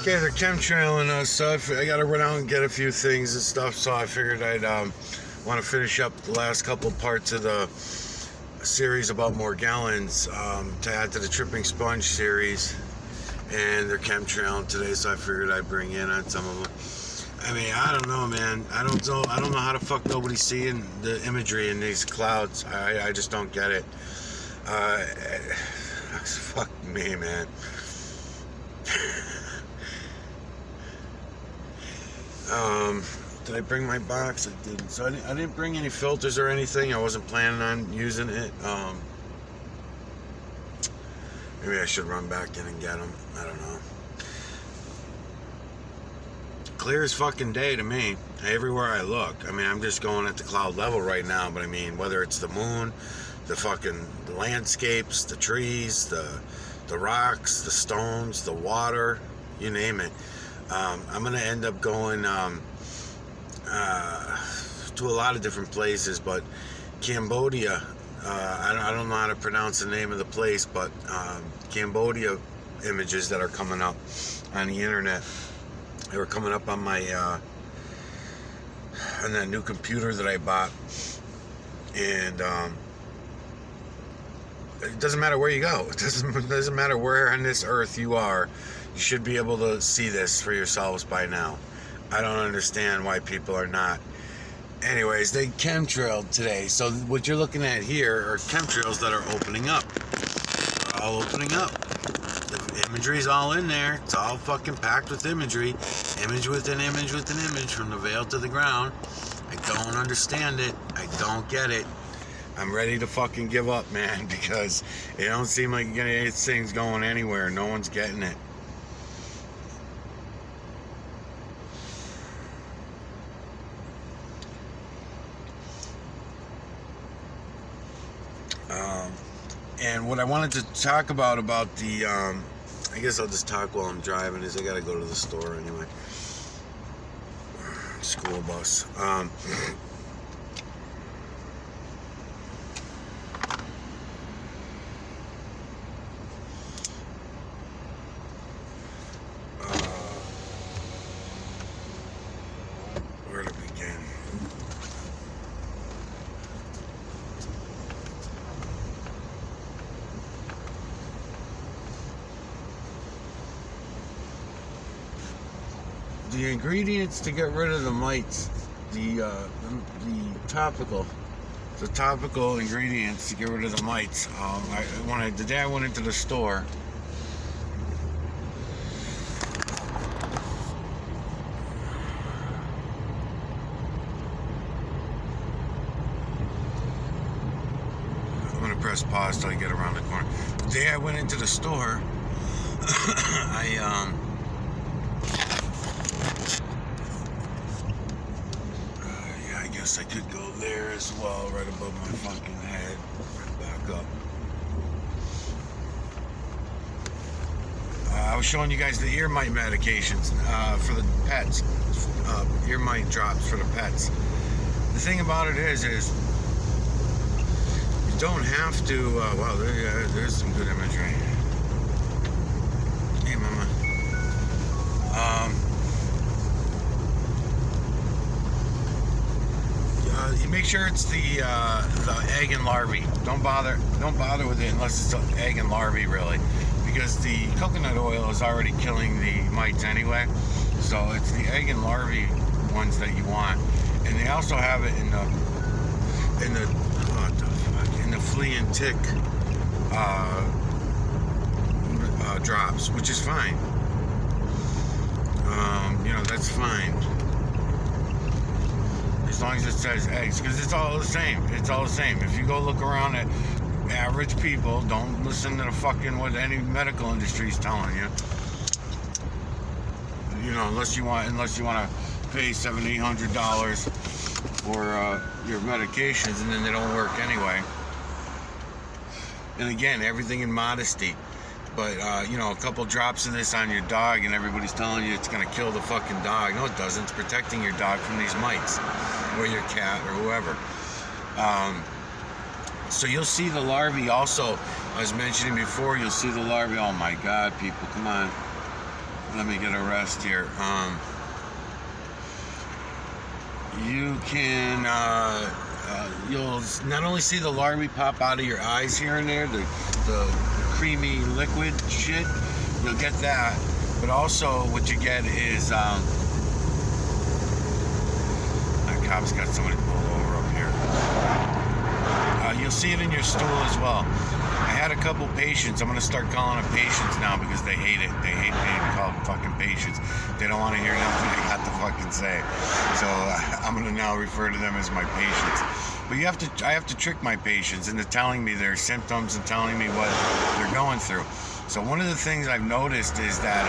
Okay, they're chemtrailing us, so I gotta run out and get a few things and stuff, so I figured I'd want to finish up the last couple parts of the series about more gallons to add to the Tripping Sponge series. And they're chemtrailing today, so I figured I'd bring in on some of them. I mean, I don't know, man. I don't know how the fuck nobody's seeing the imagery in these clouds. I just don't get it. Fuck me, man. Did I bring my box? I didn't. So I didn't bring any filters or anything. I wasn't planning on using it. Maybe I should run back in and get them. I don't know. Clear as fucking day to me. Everywhere I look. I mean, I'm just going at the cloud level right now, but I mean, whether it's the moon, the landscapes, the trees, the rocks, the stones, the water, you name it. I'm gonna end up going to a lot of different places, but Cambodia, I don't know how to pronounce the name of the place, but Cambodia images that are coming up on the internet. They were coming up on my on that new computer that I bought, and it doesn't matter where you go. It doesn't matter where on this earth you are. You should be able to see this for yourselves by now. I don't understand why people are not. Anyways, they chemtrailed today. So what you're looking at here are chemtrails that are opening up. They're all opening up. The imagery's all in there. It's all fucking packed with imagery. Image within image within image from the veil to the ground. I don't understand it. I don't get it. I'm ready to fucking give up, man, because it don't seem like this thing's going anywhere. No one's getting it. And what I wanted to talk about the, I guess I'll just talk while I'm driving, is I gotta go to the store anyway. School bus. Where to begin? The ingredients to get rid of the mites, the topical ingredients to get rid of the mites. The day I went into the store, I'm gonna press pause till I get around the corner. The day I went into the store, I could go there as well, right above my fucking head. Back up. I was showing you guys the ear mite medications for the pets. Ear mite drops for the pets. The thing about it is you don't have to. Wow, there's some good imagery. Hey, mama. You make sure it's the egg and larvae. Don't bother with it unless it's egg and larvae, really, because the coconut oil is already killing the mites anyway. So it's the egg and larvae ones that you want, and they also have it in the flea and tick drops, which is fine. That's fine. As long as it says eggs, because it's all the same. It's all the same. If you go look around at average people, don't listen to the fucking what any medical industry is telling you. Unless you want to pay $700-800 for your medications, and then they don't work anyway. And again, everything in modesty. But, a couple drops of this on your dog and everybody's telling you it's going to kill the fucking dog. No, it doesn't. It's protecting your dog from these mites, or your cat, or whoever. So you'll see the larvae also. I was mentioning before, you'll see the larvae. Oh my God, people, come on. let me get a rest here. You can, you'll not only see the larvae pop out of your eyes here and there, the creamy liquid shit, you'll get that, but also what you get is, my cop's got somebody pull over up here. You'll see it in your stool as well. I had a couple patients. I'm going to start calling them patients now because they hate it. They hate being called fucking patients. They don't want to hear nothing they got to fucking say. So I'm going to now refer to them as my patients. But I have to trick my patients into telling me their symptoms and telling me what they're going through. So one of the things I've noticed is that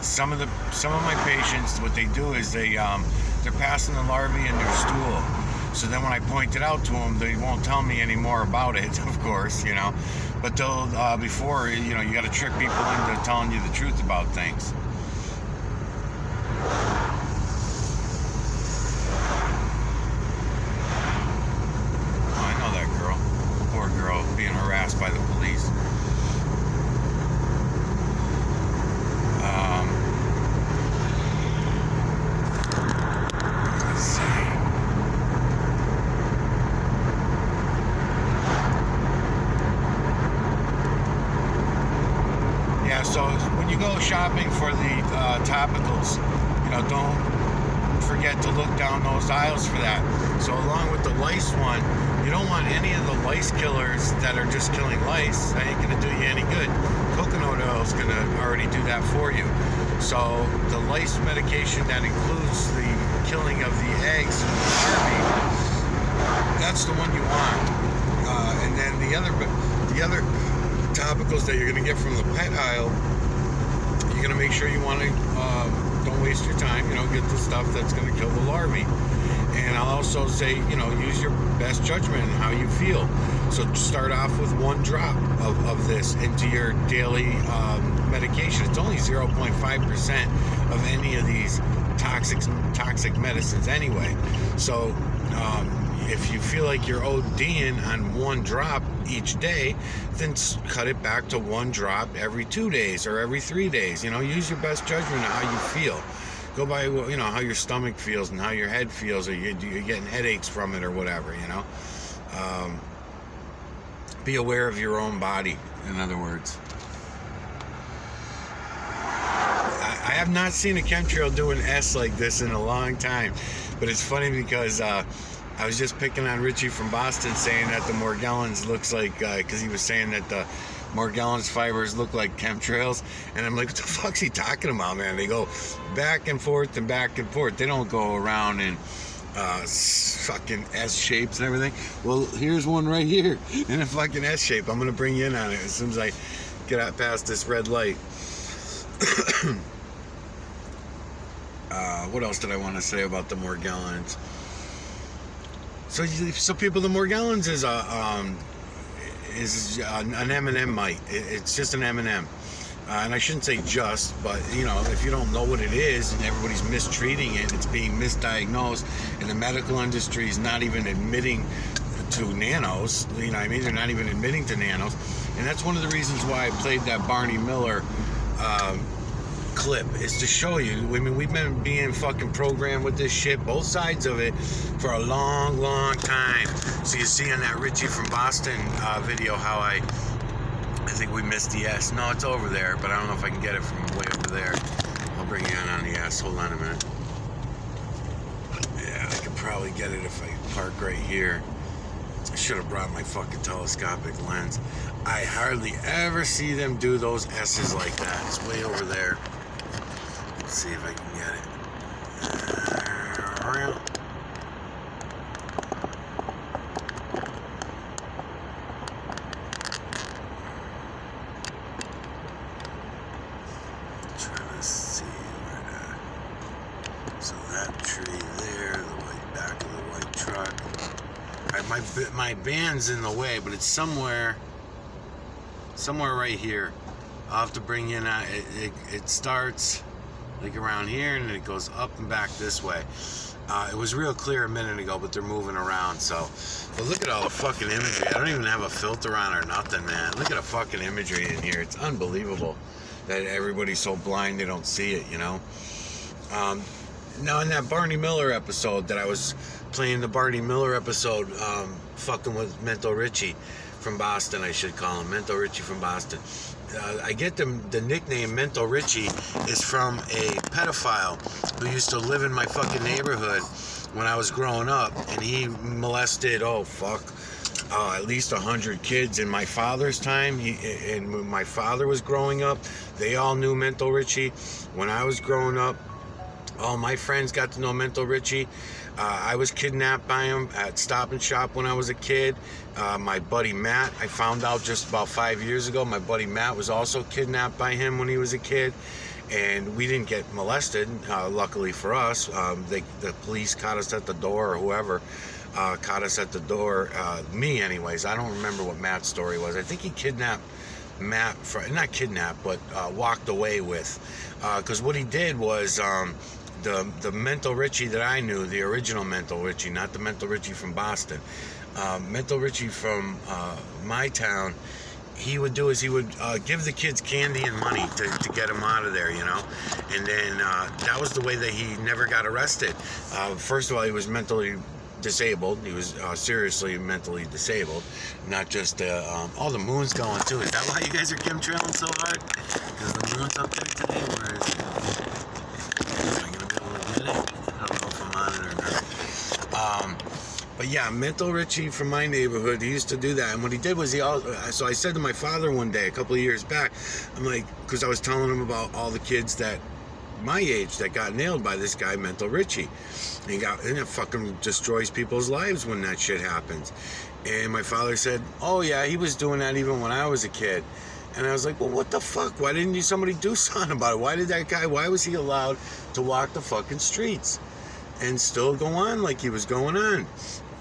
some of my patients, what they do is they're passing the larvae in their stool. So then when I point it out to them, they won't tell me any more about it, of course, you know. But they'll, before, you know, you got to trick people into telling you the truth about things. Oh, I know that girl. Poor girl being harassed by the police. Let's see. Yeah, so when you go shopping for the topicals, you know, don't forget to look down those aisles for that. So along with the lice one, you don't want any of the lice killers that are just killing lice. That ain't gonna do you any good. Coconut oil is gonna already do that for you. So the lice medication that includes the killing of the eggs and the larvae, that's the one you want. And then the other topicals that you're going to get from the pet aisle, you're going to make sure you want to don't waste your time, you know, get the stuff that's going to kill the larvae. And I'll also say, you know, use your best judgment in how you feel. So start off with 1 drop of this into your daily medication. It's only 0.5% of any of these toxic medicines anyway. So if you feel like you're ODing on 1 drop each day, then cut it back to 1 drop every 2 days or every 3 days. You know, use your best judgment on how you feel. Go by, you know, how your stomach feels and how your head feels, or you're getting headaches from it or whatever, you know. Be aware of your own body, in other words. I have not seen a chemtrail do an S like this in a long time, but it's funny because I was just picking on Richie from Boston saying that the Morgellons looks like, because he was saying that the Morgellons fibers look like chemtrails, and I'm like, what the fuck's he talking about, man? They go back and forth and back and forth. They don't go around in fucking S shapes and everything. Well, here's one right here in a fucking S shape. I'm gonna bring you in on it as soon as I get out past this red light. What else did I want to say about the Morgellons? So people, the Morgellons is an M&M mite. It's just an M&M. And I shouldn't say just, but, you know, if you don't know what it is and everybody's mistreating it, it's being misdiagnosed, and the medical industry is not even admitting to nanos, you know what I mean? They're not even admitting to nanos. And that's one of the reasons why I played that Barney Miller clip, is to show you. I mean, we've been being fucking programmed with this shit, both sides of it, for a long, long time. So you see on that Richie from Boston video how I think we missed the S. No, it's over there, but I don't know if I can get it from way over there. I'll bring you in on the S. Hold on a minute. Yeah, I could probably get it if I park right here. I should have brought my fucking telescopic lens. I hardly ever see them do those S's like that. It's way over there. Let's see if I can get it. Trying to see where that. So that tree there, the white back of the white truck. My band's in the way, but it's somewhere right here. I'll have to bring in. It starts like around here, and then it goes up and back this way. It was real clear a minute ago, but they're moving around. So, but look at all the fucking imagery. I don't even have a filter on or nothing, man. Look at the fucking imagery in here. It's unbelievable. that everybody's so blind they don't see it, you know. Now in that Barney Miller episode that I was playing, the Barney Miller episode, fucking with Mental Richie from Boston, I should call him Mental Richie from Boston. I get the nickname Mental Richie is from a pedophile who used to live in my fucking neighborhood when I was growing up, and he molested at least 100 kids in my father's time. And when my father was growing up, they all knew Mental Richie. When I was growing up, all my friends got to know Mental Richie. I was kidnapped by him at Stop and Shop when I was a kid. My buddy Matt, I found out just about 5 years ago, my buddy Matt was also kidnapped by him when he was a kid. And we didn't get molested, luckily for us. The police caught us at the door, or whoever caught us at the door. Me, anyways. I don't remember what Matt's story was. I think he kidnapped Matt, not kidnapped, but walked away with. Because what he did was, the Mental Richie that I knew, the original Mental Richie, not the Mental Richie from Boston. Mental Richie from my town, he would do is he would give the kids candy and money to get them out of there, you know. And then that was the way that he never got arrested. First of all, he was mentally disabled. He was seriously mentally disabled, not just the moon's going too. Is that why you guys are chemtrailing so hard? Because the moon's up there today. Where is it? Am I gonna be able to get it? I don't know if I'm on it or not. But yeah, Mental Richie from my neighborhood, he used to do that. And what he did was so I said to my father one day, a couple of years back, I'm like, because I was telling him about all the kids that my age that got nailed by this guy, Mental Richie. And it fucking destroys people's lives when that shit happens. And my father said, oh yeah, he was doing that even when I was a kid. And I was like, well, what the fuck? Why didn't somebody do something about it? Why was he allowed to walk the fucking streets and still go on like he was going on?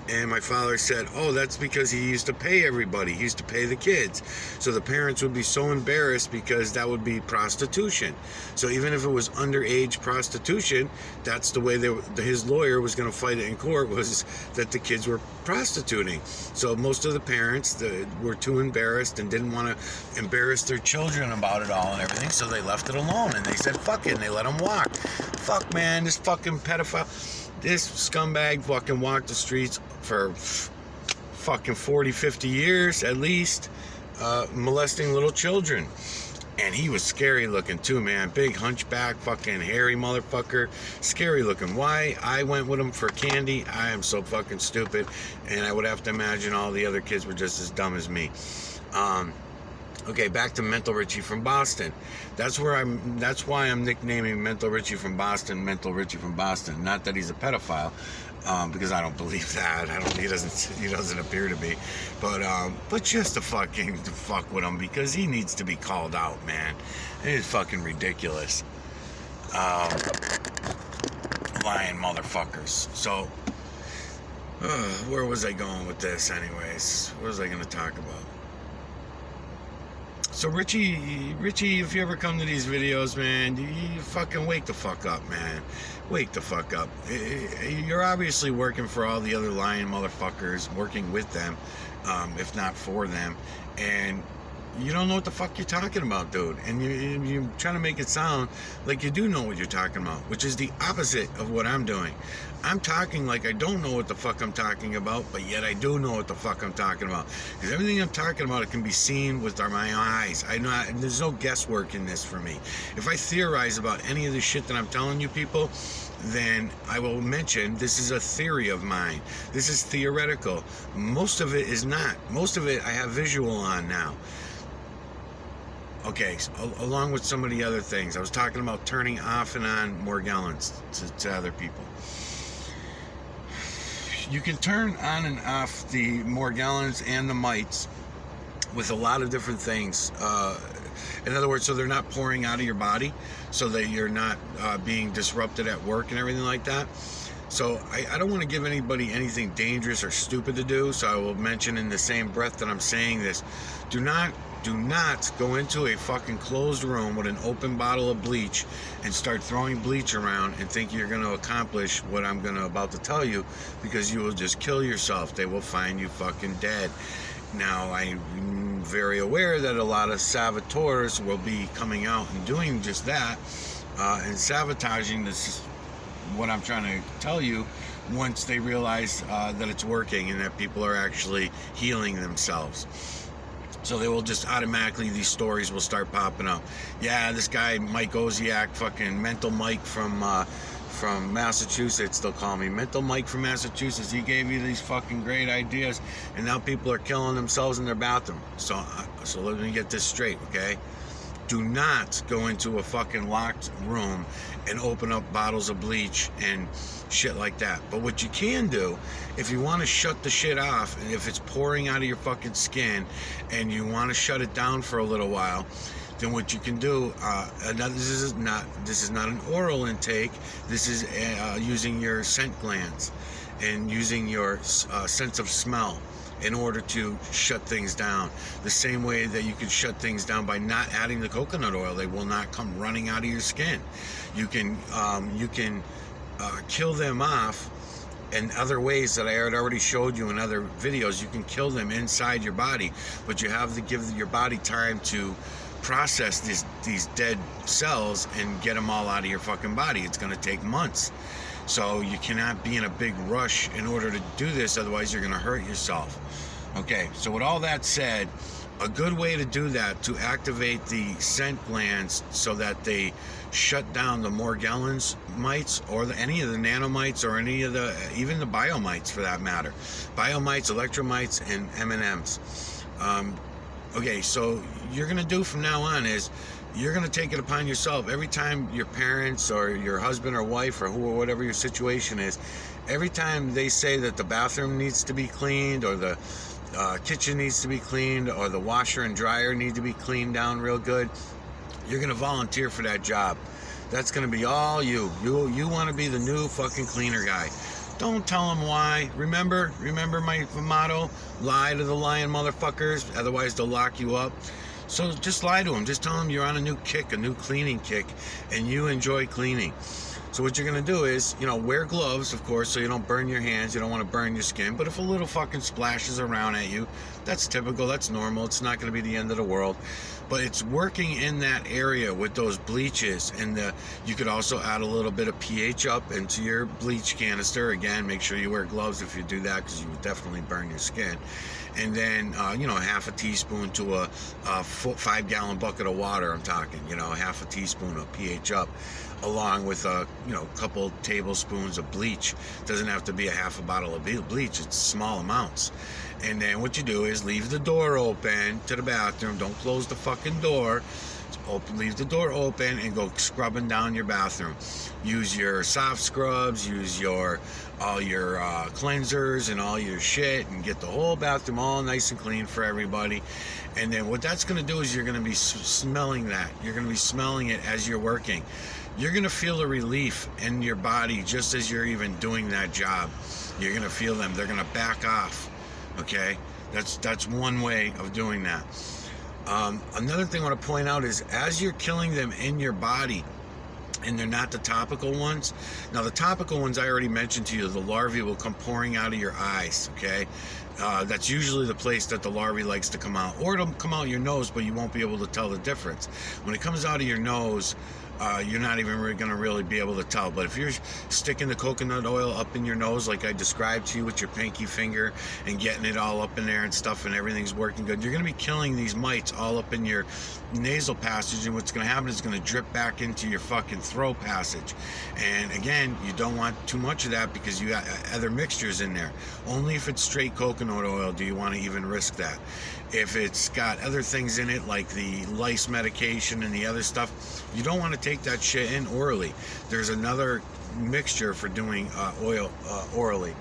And my father said, oh, that's because he used to pay everybody. He used to pay the kids. So the parents would be so embarrassed because that would be prostitution. So even if it was underage prostitution, that's the way his lawyer was going to fight it in court, was that the kids were prostituting. So most of the parents were too embarrassed and didn't want to embarrass their children about it all and everything. So they left it alone and they said, fuck it, and they let them walk. Fuck, man, this fucking pedophile. This scumbag fucking walked the streets for fucking 40, 50 years at least, molesting little children. And he was scary looking too, man. Big hunchback, fucking hairy motherfucker. Scary looking. Why I went with him for candy, I am so fucking stupid. And I would have to imagine all the other kids were just as dumb as me. Okay, back to Mental Richie from Boston. That's why I'm nicknaming Mental Richie from Boston Mental Richie from Boston. Not that he's a pedophile, because I don't believe that. He doesn't appear to be. But just to fuck with him, because he needs to be called out, man. It is fucking ridiculous. Lying motherfuckers. So, where was I going with this anyways? What was I going to talk about? So Richie, if you ever come to these videos, man, you fucking wake the fuck up, man. Wake the fuck up. You're obviously working for all the other lying motherfuckers, working with them, if not for them, and you don't know what the fuck you're talking about, dude. And you're trying to make it sound like you do know what you're talking about, which is the opposite of what I'm doing. I'm talking like I don't know what the fuck I'm talking about, but yet I do know what the fuck I'm talking about. Because everything I'm talking about, it can be seen with my eyes. There's no guesswork in this for me. If I theorize about any of the shit that I'm telling you people, then I will mention this is a theory of mine. This is theoretical. Most of it is not. Most of it I have visual on now. Okay, so along with some of the other things, I was talking about turning off and on Morgellons to other people. You can turn on and off the Morgellons and the mites with a lot of different things. In other words, so they're not pouring out of your body, so that you're not being disrupted at work and everything like that. So I don't want to give anybody anything dangerous or stupid to do, so I will mention in the same breath that I'm saying this, do not go into a fucking closed room with an open bottle of bleach and start throwing bleach around and think you're going to accomplish what I'm about to tell you, because you will just kill yourself. They will find you fucking dead. Now, I'm very aware that a lot of saboteurs will be coming out and doing just that, and sabotaging this, what I'm trying to tell you, once they realize that it's working and that people are actually healing themselves. So they will just automatically, these stories will start popping up. Yeah, this guy Mike Oziak, fucking Mental Mike from Massachusetts, they'll call me Mental Mike from Massachusetts. He gave you these fucking great ideas, and now people are killing themselves in their bathroom. So let me get this straight, okay? Do not go into a fucking locked room and open up bottles of bleach and shit like that. But what you can do, if you want to shut the shit off, and if it's pouring out of your fucking skin and you want to shut it down for a little while, then what you can do, this is not an oral intake. This is using your scent glands and using your sense of smell in order to shut things down. The same way that you can shut things down by not adding the coconut oil. They will not come running out of your skin. You can kill them off in other ways that I had already showed you in other videos. You can kill them inside your body, but you have to give your body time to process these dead cells and get them all out of your fucking body. It's going to take months. So you cannot be in a big rush in order to do this, otherwise you're going to hurt yourself. Okay, so with all that said, a good way to do that, to activate the scent glands so that they shut down the Morgellons mites, or any of the nanomites, or any of the, even the biomites for that matter. Biomites, electromites, and M&Ms. Okay, so you're going to do from now on is, you're going to take it upon yourself every time your parents or your husband or wife or whatever your situation is, every time they say that the bathroom needs to be cleaned, or the kitchen needs to be cleaned, or the washer and dryer need to be cleaned down real good, you're going to volunteer for that job. That's going to be all you. You want to be the new fucking cleaner guy. Don't tell them why. Remember my motto, lie to the lying motherfuckers, otherwise they'll lock you up. So just lie to them. Just tell them you're on a new kick, a new cleaning kick, and you enjoy cleaning. So what you're going to do is, wear gloves, of course, so you don't burn your hands. You don't want to burn your skin. But if a little fucking splashes around at you, that's typical. That's normal. It's not going to be the end of the world. But it's working in that area with those bleaches. And you could also add a little bit of pH up into your bleach canister. Again, make sure you wear gloves if you do that, because you would definitely burn your skin. And then, half a teaspoon to a 5-gallon bucket of water, I'm talking, half a teaspoon of pH up, along with a couple tablespoons of bleach. Doesn't have to be a half a bottle of bleach. It's small amounts. And then what you do is leave the door open to the bathroom. Don't close the fucking door. Leave the door open and go scrubbing down your bathroom. Use your soft scrubs, use all your cleansers and all your shit, and get the whole bathroom all nice and clean for everybody. And then what that's going to do is you're going to be smelling that. You're going to be smelling it as you're working. You're going to feel a relief in your body just as you're even doing that job. You're going to feel them. They're going to back off. Okay? That's one way of doing that. Another thing I want to point out is, as you're killing them in your body, and they're not the topical ones. Now, the topical ones I already mentioned to you, the larvae will come pouring out of your eyes, okay? That's usually the place that the larvae likes to come out. Or it'll come out your nose, but you won't be able to tell the difference. When it comes out of your nose, you're not even going to really be able to tell. But if you're sticking the coconut oil up in your nose like I described to you with your pinky finger and getting it all up in there and stuff, and everything's working good, you're going to be killing these mites all up in your nasal passage, and what's going to happen is it's going to drip back into your fucking throat passage. And again, you don't want too much of that, because you got other mixtures in there. Only if it's straight coconut oil do you want to even risk that. If it's got other things in it, like the lice medication and the other stuff, you don't want to take that shit in orally. There's another mixture for doing oil orally.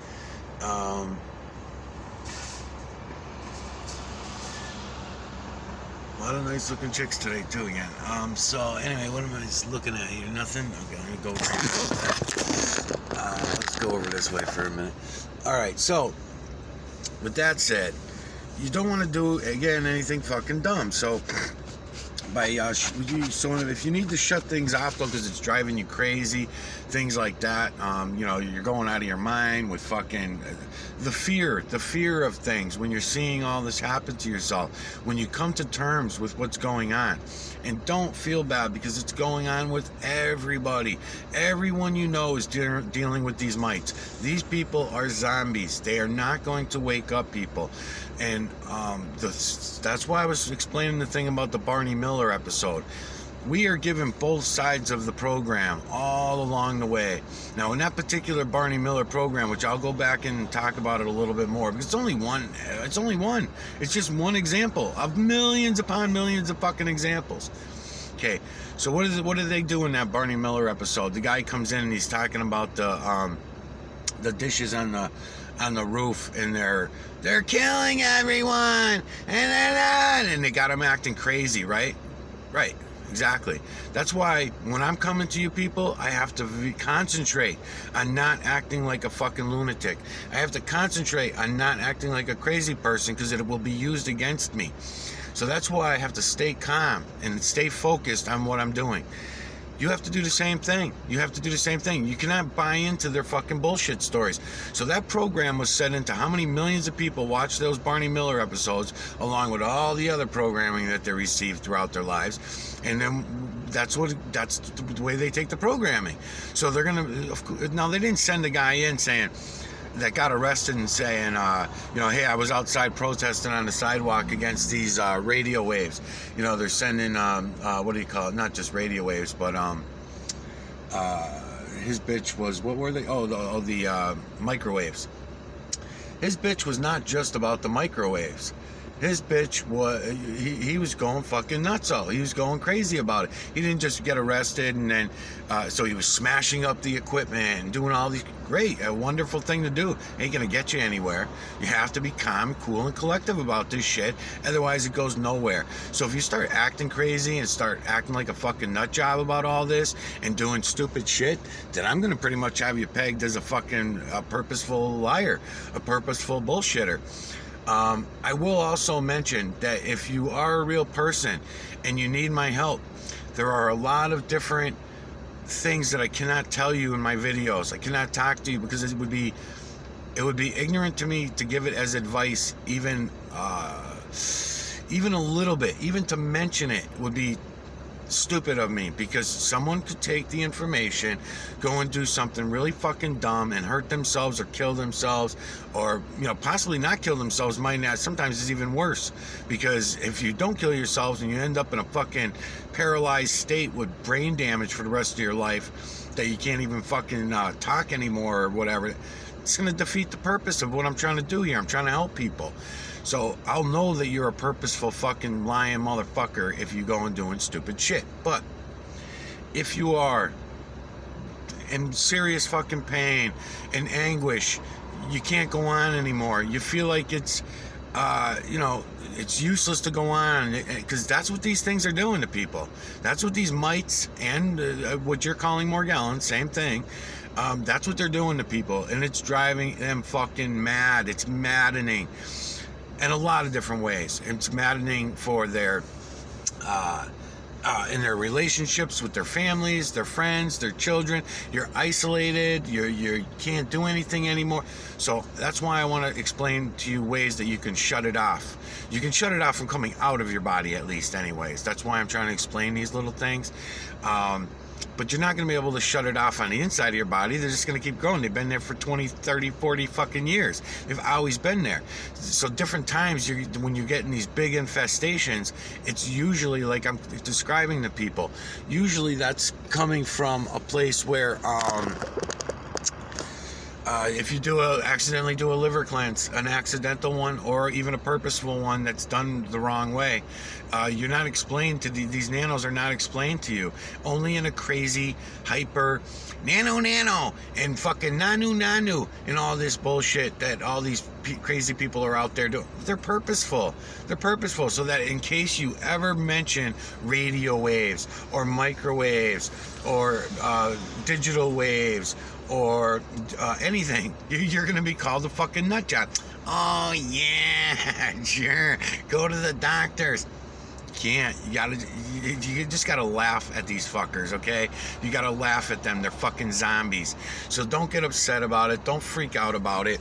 A lot of nice looking chicks today too again. So anyway, what am I just looking at here? Nothing? Okay, I'm gonna go over let's go over this way for a minute. Alright, so with that said, you don't want to do, again, anything fucking dumb. So So if you need to shut things off though because it's driving you crazy, things like that, you're going out of your mind with fucking the fear of things when you're seeing all this happen to yourself, when you come to terms with what's going on, and don't feel bad because it's going on with everyone you know is dealing with these mites. These people are zombies. They are not going to wake up, people. And that's why I was explaining the thing about the Barney Miller episode. We are given both sides of the program all along the way. Now, in that particular Barney Miller program, which I'll go back and talk about it a little bit more, because it's only one. It's just one example of millions upon millions of fucking examples. Okay, so what do they do in that Barney Miller episode? The guy comes in and he's talking about the dishes on the roof, and they're killing everyone, and they got him acting crazy, right? Right, exactly. That's why when I'm coming to you people, I have to concentrate on not acting like a fucking lunatic. I have to concentrate on not acting like a crazy person because it will be used against me. So that's why I have to stay calm and stay focused on what I'm doing. You have to do the same thing. You cannot buy into their fucking bullshit stories. So that program was set into how many millions of people watch those Barney Miller episodes, along with all the other programming that they received throughout their lives. And then that's the way they take the programming. So they're now they didn't send a guy in saying, that got arrested and saying, hey, I was outside protesting on the sidewalk against these radio waves. They're sending, what do you call it? Not just radio waves, but his bitch was, what were they? The microwaves. His bitch was not just about the microwaves. His bitch was, he was going fucking nutso. He was going crazy about it. He didn't just get arrested and then, so he was smashing up the equipment and doing all these, great, a wonderful thing to do. Ain't gonna get you anywhere. You have to be calm, cool, and collective about this shit. Otherwise it goes nowhere. So if you start acting crazy and start acting like a fucking nut job about all this and doing stupid shit, then I'm gonna pretty much have you pegged as a fucking purposeful liar, a purposeful bullshitter. I will also mention that if you are a real person and you need my help, there are a lot of different things that I cannot tell you in my videos. I cannot talk to you because it would be ignorant to me to give it as advice, even a little bit. Even to mention it would be stupid of me, because someone could take the information, go and do something really fucking dumb and hurt themselves or kill themselves, or possibly not kill themselves. Sometimes it's even worse, because if you don't kill yourselves and you end up in a fucking paralyzed state with brain damage for the rest of your life that you can't even fucking talk anymore or whatever, it's going to defeat the purpose of what I'm trying to do here. I'm trying to help people. So I'll know that you're a purposeful fucking lying motherfucker if you go and doing stupid shit. But if you are in serious fucking pain and anguish, you can't go on anymore. You feel like it's useless to go on, because that's what these things are doing to people. That's what these mites and what you're calling Morgellons, same thing. That's what they're doing to people, and it's driving them fucking mad. It's maddening. In a lot of different ways. It's maddening for their in their relationships with their families, their friends, their children. You're isolated. You can't do anything anymore. So that's why I want to explain to you ways that you can shut it off. You can shut it off from coming out of your body, at least, anyways. That's why I'm trying to explain these little things. But you're not going to be able to shut it off on the inside of your body. They're just going to keep growing. They've been there for 20, 30, 40 fucking years. They've always been there. So different times when you get in these big infestations, it's usually like I'm describing to people. Usually that's coming from a place where if you accidentally do a liver cleanse, an accidental one or even a purposeful one that's done the wrong way, you're not explained to these nanos are not explained to you. Only in a crazy, hyper, nano, and fucking nanu, and all this bullshit that all these crazy people are out there doing. They're purposeful. So that in case you ever mention radio waves or microwaves or digital waves or anything, you're gonna be called a fucking nut job. Oh yeah, sure, go to the doctors. can't. You just gotta laugh at these fuckers, okay? You gotta laugh at them. They're fucking zombies. So don't get upset about it. Don't freak out about it.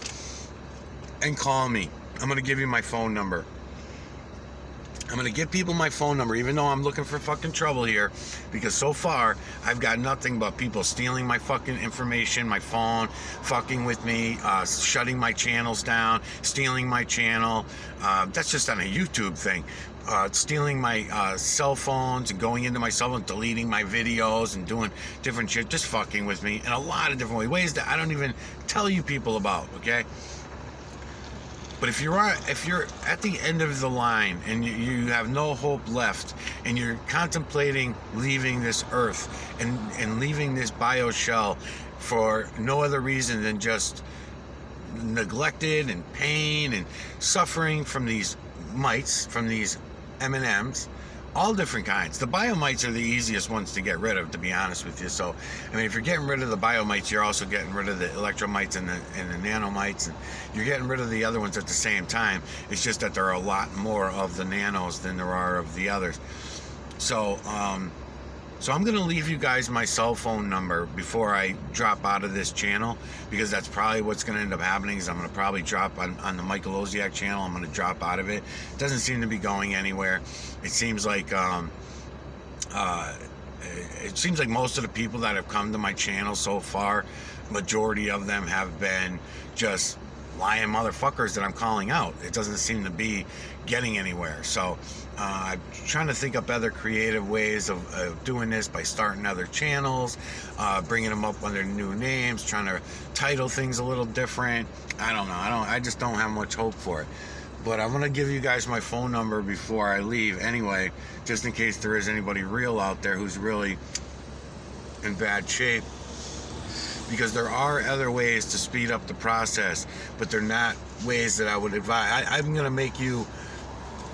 And call me. I'm gonna give you my phone number. I'm going to give people my phone number, even though I'm looking for fucking trouble here, because so far I've got nothing but people stealing my fucking information, my phone, fucking with me, shutting my channels down, stealing my channel. That's just on a YouTube thing. Stealing my cell phones and going into my cell phone, deleting my videos and doing different shit, just fucking with me in a lot of different ways that I don't even tell you people about, okay? But if you're at the end of the line and you have no hope left and you're contemplating leaving this earth and leaving this bio shell for no other reason than just neglected and pain and suffering from these mites, from these M&Ms, all different kinds. The biomites are the easiest ones to get rid of, to be honest with you. So, I mean, if you're getting rid of the biomites, you're also getting rid of the electromites and the nanomites, and you're getting rid of the other ones at the same time. It's just that there are a lot more of the nanos than there are of the others. So I'm going to leave you guys my cell phone number before I drop out of this channel, because that's probably what's going to end up happening. Is I'm going to probably drop on the Michael Oziak channel. I'm going to drop out of it. It doesn't seem to be going anywhere. It seems like most of the people that have come to my channel so far, majority of them have been just lying motherfuckers that I'm calling out. It doesn't seem to be getting anywhere. So I'm trying to think up other creative ways of doing this by starting other channels, bringing them up under new names, trying to title things a little different. I don't know. I just don't have much hope for it. But I'm going to give you guys my phone number before I leave anyway, just in case there is anybody real out there who's really in bad shape. Because there are other ways to speed up the process, but they're not ways that I would advise. I'm going to make you,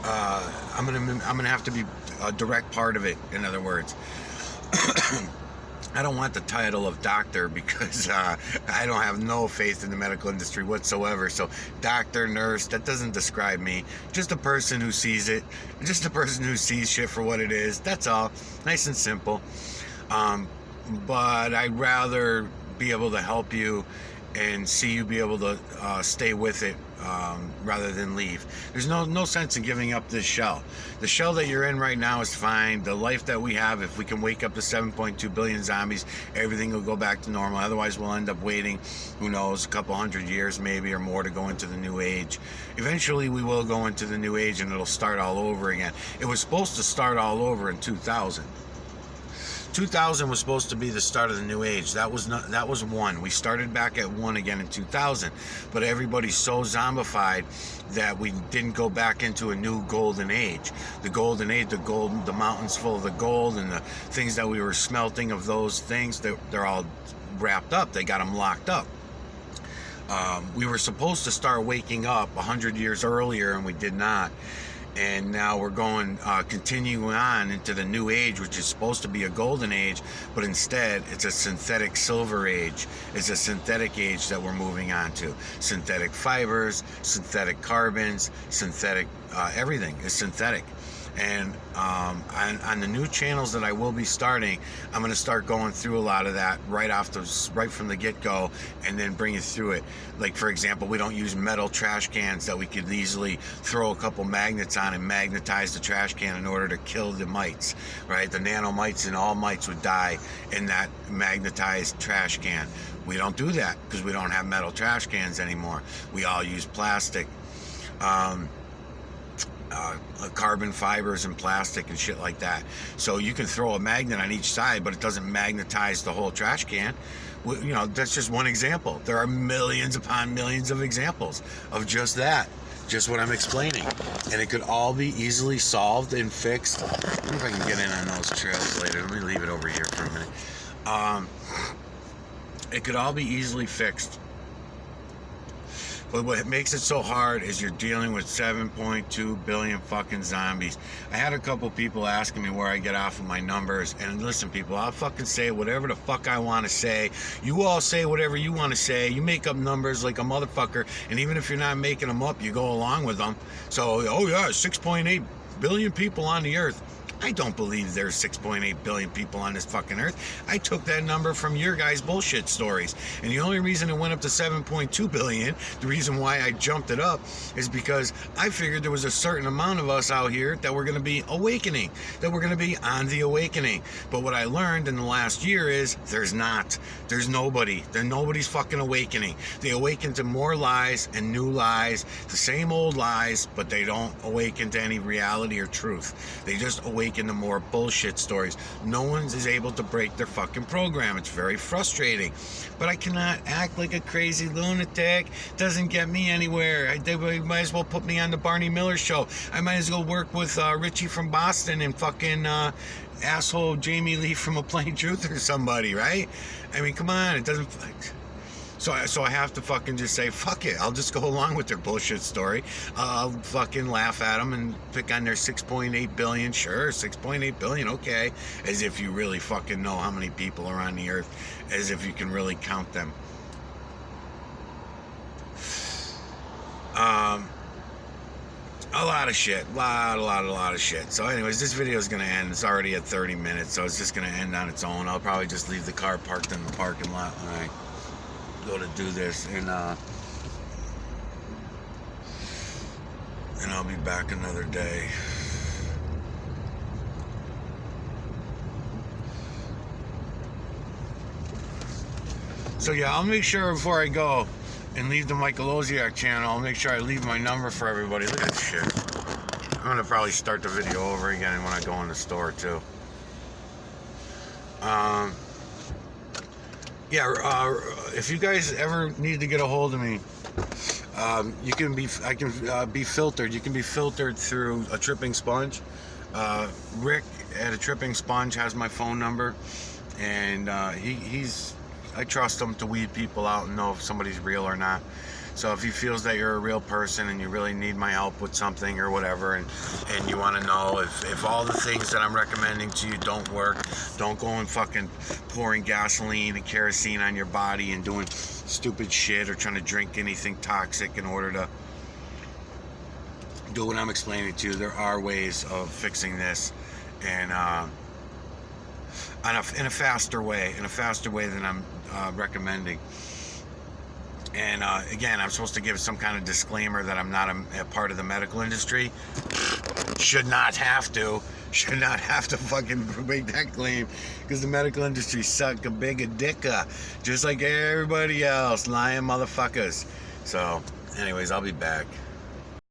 I'm going to have to be a direct part of it, in other words. I don't want the title of doctor, because I don't have no faith in the medical industry whatsoever. So doctor, nurse, that doesn't describe me. Just a person who sees it. Just a person who sees shit for what it is. That's all. Nice and simple. But I'd rather be able to help you and see you be able to stay with it rather than leave. There's no sense in giving up this shell. The shell that you're in right now is fine. The life that we have, if we can wake up to 7.2 billion zombies, everything will go back to normal. Otherwise, we'll end up waiting, who knows, a couple hundred years maybe or more to go into the new age. Eventually, we will go into the new age and it'll start all over again. It was supposed to start all over in 2000. 2000 was supposed to be the start of the new age. That was one. We started back at one again in 2000, but everybody's so zombified that we didn't go back into a new golden age. The golden age, the mountains full of the gold and the things that we were smelting of those things, they're all wrapped up. They got them locked up. We were supposed to start waking up 100 years earlier, and we did not. And now we're going, continuing on into the new age, which is supposed to be a golden age, but instead it's a synthetic silver age. It's a synthetic age that we're moving on to. Synthetic fibers, synthetic carbons, synthetic, everything is synthetic. And on the new channels that I will be starting, I'm going to start going through a lot of that right from the get-go, and then bring you through it. Like, for example, we don't use metal trash cans that we could easily throw a couple magnets on and magnetize the trash can in order to kill the mites, right? The nanomites and all mites would die in that magnetized trash can. We don't do that because we don't have metal trash cans anymore. We all use plastic. Carbon fibers and plastic and shit like that. So you can throw a magnet on each side, but it doesn't magnetize the whole trash can. You know, that's just one example. There are millions upon millions of examples of just that. Just what I'm explaining. And it could all be easily solved and fixed. I wonder if I can get in on those trails later. Let me leave it over here for a minute. It could all be easily fixed. But what makes it so hard is you're dealing with 7.2 billion fucking zombies. I had a couple people asking me where I get off of my numbers. And listen, people, I'll fucking say whatever the fuck I want to say. You all say whatever you want to say. You make up numbers like a motherfucker. And even if you're not making them up, you go along with them. So, oh yeah, 6.8 billion people on the earth. I don't believe there's 6.8 billion people on this fucking earth. I took that number from your guys' bullshit stories. And the only reason it went up to 7.2 billion, the reason why I jumped it up, is because I figured there was a certain amount of us out here that were going to be awakening, that were going to be on the awakening. But what I learned in the last year is there's not. There's nobody. Nobody's fucking awakening. They awaken to more lies and new lies, the same old lies, but they don't awaken to any reality or truth. They just awaken into more bullshit stories. No one is able to break their fucking program. It's very frustrating. But I cannot act like a crazy lunatic. It doesn't get me anywhere. They might as well put me on the Barney Miller show. I might as well work with Richie from Boston and fucking asshole Jamie Lee from A Plain Truth or somebody, right? I mean, come on. It doesn't... So I have to fucking just say, fuck it. I'll just go along with their bullshit story. I'll fucking laugh at them and pick on their 6.8 billion. Sure, 6.8 billion, okay. As if you really fucking know how many people are on the earth. As if you can really count them. A lot of shit. A lot of shit. So anyways, this video is going to end. It's already at 30 minutes, so it's just going to end on its own. I'll probably just leave the car parked in the parking lot when I go to do this, and I'll be back another day. So yeah, I'll make sure before I go and leave the Michael Oziak channel, I'll make sure I leave my number for everybody. Look at this shit. I'm gonna probably start the video over again when I go in the store too. If you guys ever need to get a hold of me, I can be filtered. You can be filtered through a Tripping Sponge. Rick at a Tripping Sponge has my phone number, and I trust him to weed people out and know if somebody's real or not. So if he feels that you're a real person and you really need my help with something or whatever, and you want to know if all the things that I'm recommending to you don't work, don't go and fucking pouring gasoline and kerosene on your body and doing stupid shit or trying to drink anything toxic in order to do what I'm explaining to you. There are ways of fixing this, and in a faster way than I'm recommending. And again, I'm supposed to give some kind of disclaimer that I'm not a part of the medical industry. Should not have to fucking make that claim, because the medical industry suck a big dicka, just like everybody else, lying motherfuckers. So anyways, I'll be back.